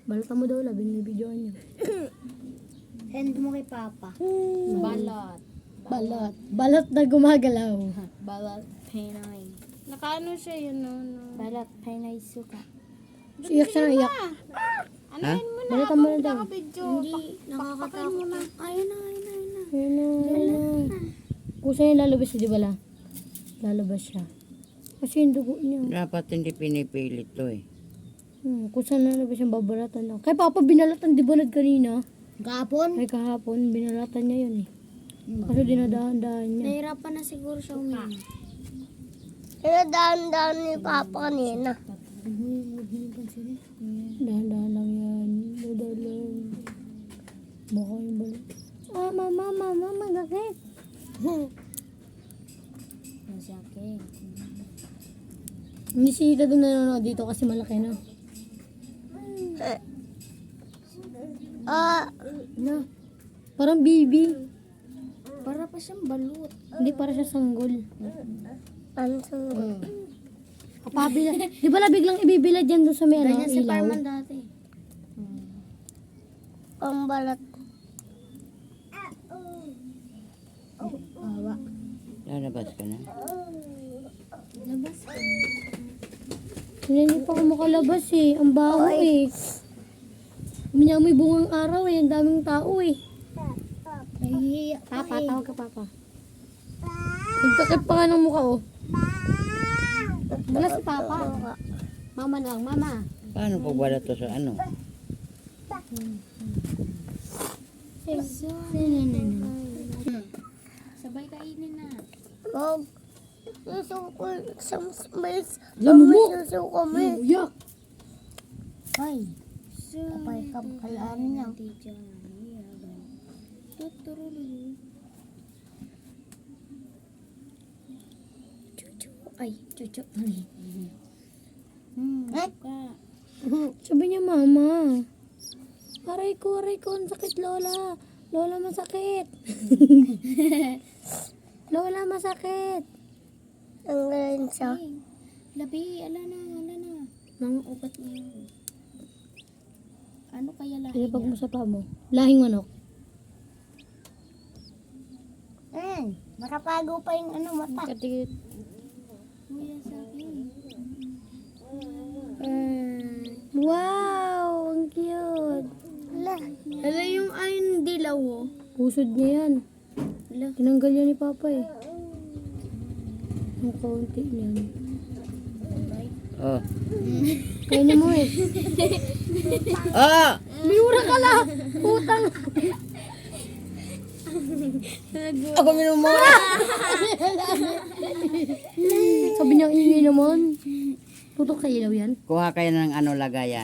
Balatan mo daw, binibidyoan niyo. Send mo kay Papa. Balot. Balot na gumagalaw. Balot Pinoy. Nakaano siya yun, no? Balot, Pinoy suka. Iyak siya na iyak. Ano yun mo na? Balatan mo na daw. Video. Hindi, nakakatakot. Ayun na. Ayun na. Kung saan yung lalabas siya, di ba la? Lalabas siya. Kasi yung dugo niya. Dapat hindi pinipilit to eh. Kung saan lalabas yung babalatan lang. Kay Papa, binalatan, di ba kanina? Gapon? Ay kahapon, binalatan niya yun eh. Kasi dinadahan-dahan niya. Nahirapan na siguro siya uminom. Pinadaan-daan ni Papa kanina. Dahan-dahan lang yan. Dahan lang. Baka yung balot. Ah, mama, gakit. Masakit. Hindi si Tita doon nanonood dito kasi malaki na. Na. Parang baby. Para pa siyang balut. Hindi para siya sanggol. Ano sa Kapabila. Di ba biglang ibibila dyan doon sa may Ganyan si ilaw? Parman dati. pambalat? Awa. Lalabas ka na. Labas. Hindi pa ako makalabas eh. Ang baho eh. Minyamoy bungang araw eh. Ang daming tao eh. Nahihiya ka Papa, eh. tawag ka Papa. Nagtakip pa nga ng mukha oh. Wala si Papa. Mama na lang, Mama. Paano pagwala to sa ano? Sabay kainin na. Wag. Susuko sa may Alam mo! susuko kami. Uyak! Ay. Kapay kapalaan niya. Ay, chuchu. Sabi niya, Mama. Aray ko, ang sakit, Lola. Lola, masakit. Lola, masakit. Ang galing siya. Labi, ala na. Mga ugat niya. Ano kaya lahi Ilapag mo sa paa mo. Lahing manok. Nakatago pa yung ano mata. Katikit. Kuya sa akin. Wow, ang cute. Ala yung ayun dilaw oh. Pusod niya yan. Tinanggal yan ni Papa eh. Ang kaunti niyan. Oh. Kaya niya mo eh. Ah! Miura ka lang! Putang! Ako minum mo! Sabi niya, ingay naman. Tutok sa ilaw yan. Kuha kayo ng ano lagayan.